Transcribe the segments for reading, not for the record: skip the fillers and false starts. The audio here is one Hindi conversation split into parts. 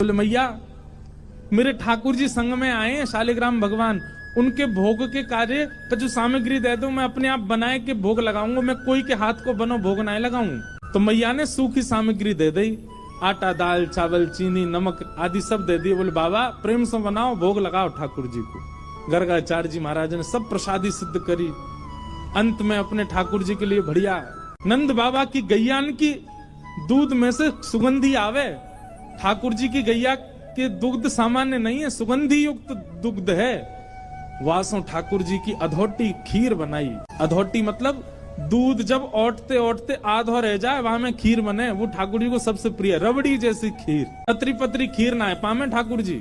बोले मैया मेरे ठाकुर जी संग में आए हैं शालिग्राम भगवान, उनके भोग के कार्य का जो सामग्री दे दो मैं अपने आप बनाए के भोग लगाऊंगा, मैं कोई के हाथ को बनो भोग ना लगाऊं। तो मैया ने सूखी सामग्री दे दी, आटा दाल चावल चीनी नमक आदि सब दे दिए। बोले बाबा प्रेम से बनाओ भोग लगाओ ठाकुर जी को। गर्गाचार्य जी महाराज ने सब प्रसादी सिद्ध करी। अंत में अपने ठाकुर जी के लिए बढ़िया नंद बाबा की गैयान की दूध में से सुगंधी आवे। ठाकुर जी की गैया के दुग्ध सामान्य नहीं है, सुगंधी युक्त दुग्ध है। वासों ठाकुर जी की अधोटी खीर बनाई। अधोटी मतलब दूध जब ओटते ओटते आधो रह जाए वहां में खीर बने, वो ठाकुर जी को सबसे प्रिय। रबड़ी जैसी खीर, पतरी पतरी खीर ना है पामे ठाकुर जी,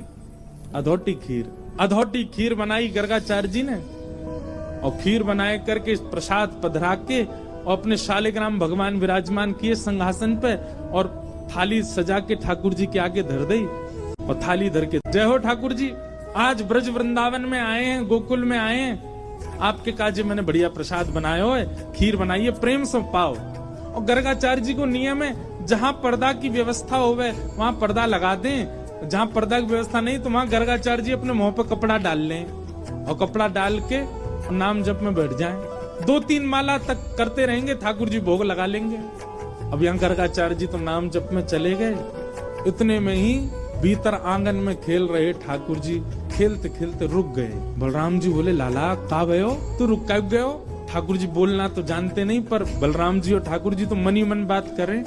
अधोटी खीर। अधोटी खीर बनाई गर्गाचार्य जी ने और खीर बनाए करके प्रसाद पधरा के और अपने शालिग्राम भगवान विराजमान किए सिंहासन पे और थाली सजा के ठाकुर जी के आगे धर दी और थाली धर के जय हो ठाकुर जी, आज ब्रज वृंदावन में आए हैं, गोकुल में आए हैं, आपके काजे मैंने बढ़िया प्रसाद बनाया हो, खीर बनाई है, प्रेम से पाओ। और गर्गाचार्य जी को नियम है जहां पर्दा की व्यवस्था होवे वहां पर्दा लगा दें, जहां पर्दा की व्यवस्था नहीं तो वहां गर्गाचार्य जी अपने मुंह पर कपड़ा डाल लें और कपड़ा डाल के नाम जप में बैठ जाएं। 2-3 माला तक करते रहेंगे, ठाकुर जी भोग लगा लेंगे। अब यहाँ गर्गाचार्य जी तो नाम जप में चले गए। इतने में ही भीतर आंगन में खेल रहे ठाकुर जी खेलते खेलते रुक गए। बलराम जी बोले लाला का भयो तू रुक कब गए हो? ठाकुर जी बोलना तो जानते नहीं पर बलराम जी और ठाकुर जी तो मन ही मन बात करें।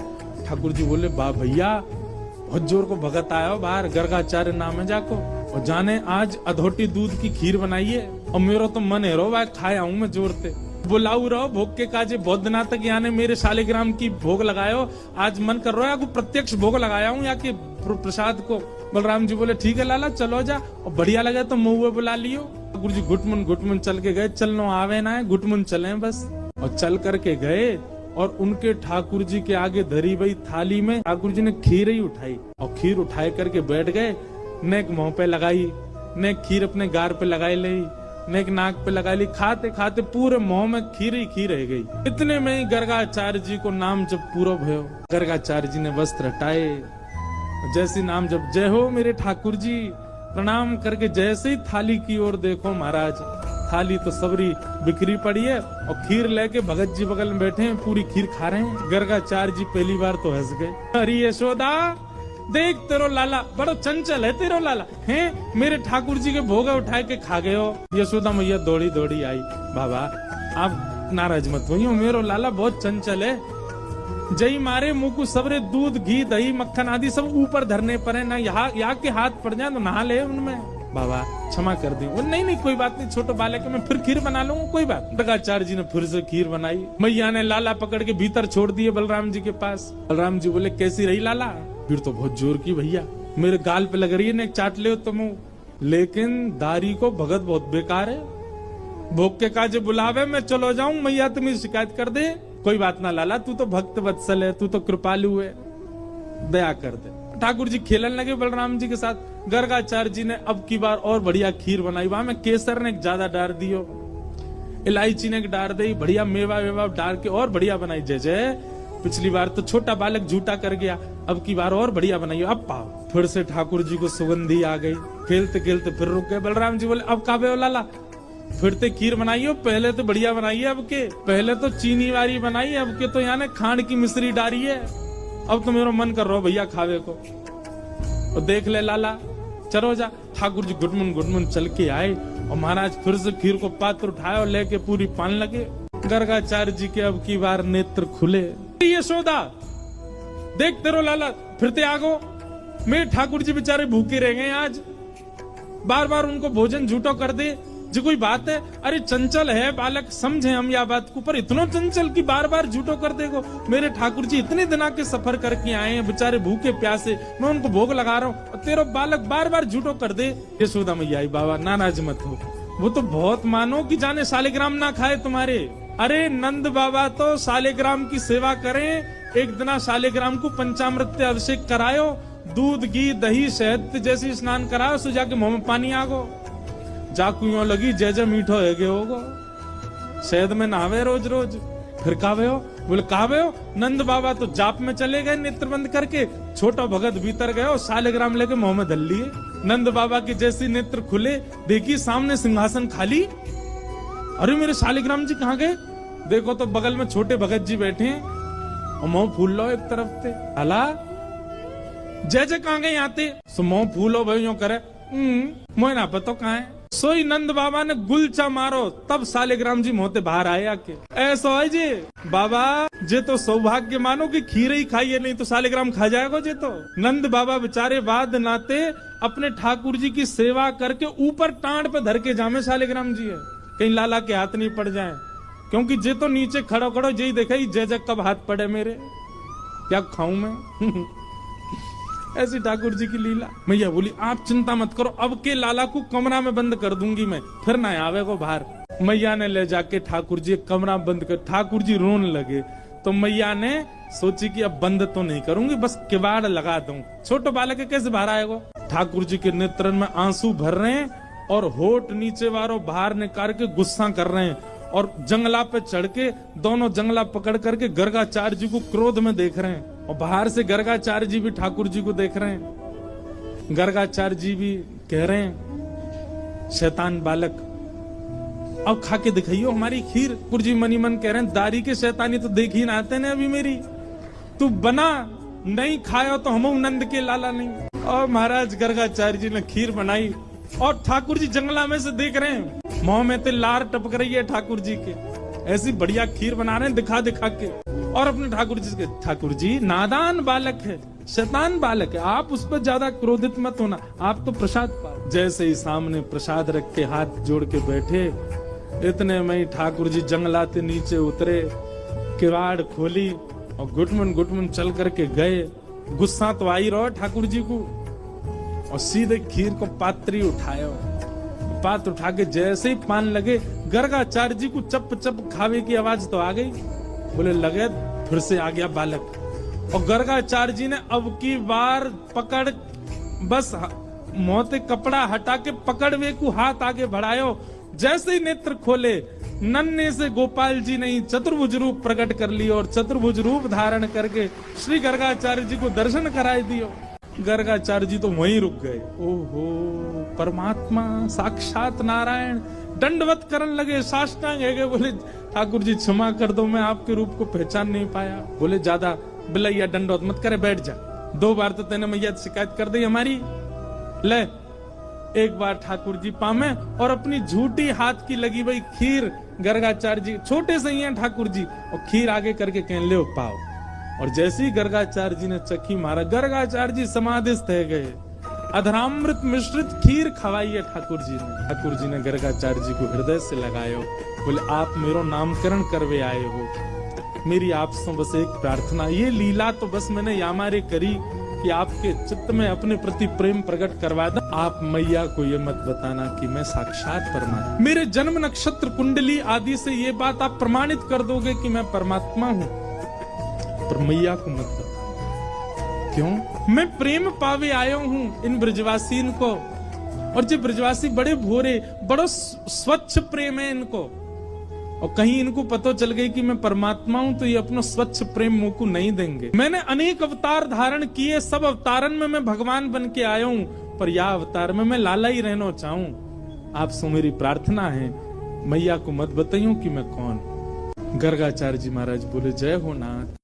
ठाकुर जी बोले बा भैया बहुत जोर को भगत आया हो बाहर, गर्गाचार्य नाम है जाको और जाने आज अधोटी दूध की खीर बनाइए और मेरा तो मन है रो भाई खाए आऊं मैं जोर से। बुलाऊ रहो भोग के काजे बहुत दिना तक यहाँ ने मेरे शालिग्राम की भोग लगायो, आज मन कर रहा है को प्रत्यक्ष भोग लगाया हूँ या कि प्रसाद को। बलराम जी बोले ठीक है लाला चलो जा, और बढ़िया लगे तो मुँह बुला लियो। ठाकुर जी घुटमुन चल के गए, चलनो आवे ना है घुटमुन चले बस। और चल करके गए और उनके ठाकुर जी के आगे धरी हुई थाली में ठाकुर जी ने खीर ही उठाई और खीर उठाए करके बैठ गए। नेक मुंह पे लगाई, नेक खीर अपने गार पे लगाई ली, नेक नाक पे लगा ली, खाते खाते पूरे मुंह में खीर ही खीर रह गई। इतने में ही गर्गाचार्य जी को नाम जब पूरा भयो, गर्गाचार्य जी ने वस्त्र हटाए, जैसे नाम जब जय हो मेरे ठाकुर जी, प्रणाम करके जैसे ही थाली की ओर देखो महाराज, थाली तो सबरी बिखरी पड़ी है और खीर लेके भगत जी बगल में बैठे हैं, पूरी खीर खा रहे हैं। गर्गाचार्य जी पहली बार तो हंस गए, अरे यशोदा देख तेरो लाला बड़ा चंचल है, तेरो लाला हैं मेरे ठाकुर जी के भोग उठाए के खा गए हो। यशोदा मैया दौड़ी दौड़ी आई, बाबा आप नाराज मत होइए, मेरो लाला बहुत चंचल है, जई मारे मुंह को सबरे दूध घी दही मक्खन आदि सब ऊपर धरने पर है ना, यहाँ के हाथ पड़ जाए तो नहा ले उनमें, बाबा क्षमा कर दी। वो नहीं कोई बात नहीं, छोटे बालक मैं फिर खीर बना लूंगा कोई बात। गर्गाचार्य जी ने फिर से खीर बनाई, मैया ने लाला पकड़ के भीतर छोड़ दिए बलराम जी के पास। बलराम जी बोले कैसी रही लाला? फिर तो बहुत जोर की भैया, मेरे गाल पे लग रही है, चाट ले तुम, लेकिन दारी को भगत बहुत बेकार है, भोग के काजे बुलावे मैं चलो जाऊं, मैया तुम्हें शिकायत कर दे। कोई बात ना लाला, तू तो भक्त वत्सल है, तू तो कृपालु है, दया कर दे। ठाकुर जी खेलने लगे बलराम जी के साथ। गर्गाचार्य जी ने अब की बार और बढ़िया खीर बनाई, वहां में केसर ने ज्यादा डाल दियो, इलायची ने डाल दी, बढ़िया मेवा वेवा डाल के और बढ़िया बनाई। जय जय, पिछली बार तो छोटा बालक झूठा कर गया, अब की बार और बढ़िया बनाई। अब पाओ फिर से ठाकुर जी को सुगंधी आ गई, खेलते खेलते फिर रुक गए। बलराम जी बोले अब काबे हो लाला, फिर ते खीर बनाइयो, पहले तो बढ़िया बनाई है, अब के पहले तो चीनी वाली बनाई है, अब के तो यहाँ ने खांड की मिश्री डाली है, अब तो मेरा मन कर रहा भैया खावे को। और देख ले लाला चलो जा। ठाकुर जी घुटमुन चल के आए और महाराज फिर से खीर को पात्र उठाए और लेके पूरी पान लगे। गर्गाचार्य जी के अब की बार नेत्र खुले, यशोदा देख तेरो लाला फिरते आगो, मेरे ठाकुर जी बेचारे भूखे रह गए आज, बार बार उनको भोजन झूठो कर दे जो कोई बात है? अरे चंचल है बालक, समझे हम या बात को, पर इतना चंचल की बार बार झूठो कर देगो। मेरे ठाकुर जी इतने दिना के सफर करके आए हैं, बेचारे भूखे प्यासे, मैं उनको भोग लगा रहा हूँ और तेरा बालक बार बार झूठो कर दे। यशोदा मैया आई, बाबा नाराज मत हो, वो तो बहुत मानो कि जाने शालिग्राम ना खाए तुम्हारे। अरे नंद बाबा तो शालिग्राम की सेवा करें, एक दिना शालिग्राम को पंचामृत अभिषेक करायो, दूध घी दही शहद जैसे स्नान कराओ, सो जाके मुंह में पानी आगो, जाकुओं लगी जय जय मीठो है होगो, शहद में नहावे रोज रोज, फिर कावे हो बोले कहा हो? नंद बाबा तो जाप में चले गए नेत्र बंद करके, छोटा भगत भीतर गए और शालिग्राम लेके मुंह में धर लिए। नंद बाबा की जैसी नेत्र खुले, देखी सामने सिंहासन खाली। अरे मेरे शालिग्राम जी कहाँ गए? देखो तो बगल में छोटे भगत जी बैठे हैं और मुंह फूल लो एक तरफ से। अला जय जय कहाँ गए आते? सो मुंह फूलो भाई यूं करे, मोह ना पता कहाँ है। सोई नंद बाबा ने गुलचा मारो, तब शालिग्राम जी मोहते बाहर आए आके। ऐसा है जी बाबा, जे तो सौभाग्य मानो कि खीर ही खाइए, नहीं तो शालिग्राम खा जाएगा जे तो। नंद बाबा बेचारे बाद नाते अपने ठाकुर जी की सेवा करके ऊपर टांड पे धर के जामे शालिग्राम जी है, कहीं लाला के हाथ नहीं पड़ जाए। क्योंकि जे तो नीचे खड़ो खड़ो यही देखे जय जय कब हाथ पड़े मेरे, क्या खाऊं मैं। ऐसी ठाकुर जी की लीला। मैया बोली आप चिंता मत करो, अब के लाला को कमरा में बंद कर दूंगी मैं, फिर ना आवे को बाहर। मैया ने ले जाके ठाकुर जी कमरा बंद कर, ठाकुर जी रोने लगे। तो मैया ने सोची कि अब बंद तो नहीं करूंगी, बस किवाड़ लगा दूं। छोटे बालक के कैसे बाहर आएगा? ठाकुर जी के नेत्रन में आंसू भर रहे हैं और होठ नीचे वालों बाहर निकाल के गुस्सा कर रहे हैं, और जंगला पे चढ़ के दोनों जंगला पकड़ करके गर्गाचार्य जी को क्रोध में देख रहे हैं, और बाहर से गर्गाचार्य जी भी ठाकुर जी को देख रहे हैं। गर्गाचार्य जी भी कह रहे हैं शैतान बालक अब खा के दिखाइयो हमारी खीर। ठाकुर जी मनी मन कह रहे हैं दारी के शैतानी तो देख ही ना आते ने अभी मेरी, तू बना नहीं खायो तो हम नंद के लाला नहीं। और महाराज गर्गाचार्य जी ने खीर बनाई और ठाकुर जी जंगला में से देख रहे हैं, मुंह में तो लार टपक रही है ठाकुर जी के, ऐसी बढ़िया खीर बना रहे हैं दिखा दिखा के। और अपने ठाकुर जी के, ठाकुर जी नादान बालक है, शैतान बालक है, आप उस पर ज्यादा क्रोधित मत होना, आप तो प्रसाद पाओ। जैसे ही सामने प्रसाद रख के हाथ जोड़ के बैठे, इतने में ही ठाकुर जी जंगलाते नीचे उतरे, किवाड़ खोली और गुटमन चल करके गए। गुस्सा तो आई रहो ठाकुर जी को, और सीधे खीर को पात्री उठाया, पात उठा के जैसे ही पान लगे, गर्गाचार्य जी को चप चप खावे की आवाज तो आ गई। बोले लगे फिर से आ गया बालक, और गर्गाचार्य जी ने अब की बार पकड़, बस मोते कपड़ा हटा के पकड़वे को हाथ आगे बढ़ायो। जैसे ही नेत्र खोले, नन्हे से गोपाल जी ने चतुर्भुज रूप प्रकट कर लिया, और चतुर्भुज रूप धारण करके श्री गर्गाचार्य जी को दर्शन कराए दियो। गर्गाचार्य जी तो वहीं रुक गए। ओहो परमात्मा साक्षात नारायण, दंडवत करने लगे, साष्टांग है गए। बोले ठाकुर जी क्षमा कर दो, मैं आपके रूप को पहचान नहीं पाया। बोले ज्यादा बिलैया दंडवत मत करे, बैठ जा, 2 बार तो तेने मैया शिकायत कर दी हमारी, ले एक बार ठाकुर जी पामे। और अपनी झूठी हाथ की लगी भाई खीर, गर्गाचार्य जी छोटे से ही हैं ठाकुर जी, और खीर आगे करके कह ले पाओ। और जैसे ही गर्गाचार्य जी ने चखी मारा, गर्गाचार्य जी समाधिस्थ है गए। अधरामृत मिश्रित खीर खवाई है ठाकुर जी ने। ठाकुर जी ने गर्गाचार्य जी को हृदय से लगायो, बोले आप मेरो नामकरण करवे आए हो, मेरी आपसे बस एक प्रार्थना, ये लीला तो बस मैंने यामारे करी कि आपके चित्त में अपने प्रति प्रेम प्रकट करवा दो। आप मैया को ये मत बताना कि मैं साक्षात परमात्मा, मेरे जन्म नक्षत्र कुंडली आदि से ये बात आप प्रमाणित कर दोगे कि मैं परमात्मा हूँ, पर मैया को मत बताना। क्यों? मैं प्रेम पावे आयो हूँ इन ब्रजवासीन को, और जो ब्रजवासी बड़े भोरे, बड़ो स्वच्छ प्रेम है इनको, और कहीं इनको पता चल गई कि मैं परमात्मा हूं तो ये अपना स्वच्छ प्रेम मुंह को नहीं देंगे। मैंने अनेक अवतार धारण किए, सब अवतारन में मैं भगवान बन के आया हूं, पर यह अवतार में मैं लाला ही रहना चाहूं। आपसे मेरी प्रार्थना है, मैया को मत बताइयो कि मैं कौन। गर्गाचार्य जी महाराज बोले जय हो नाथ।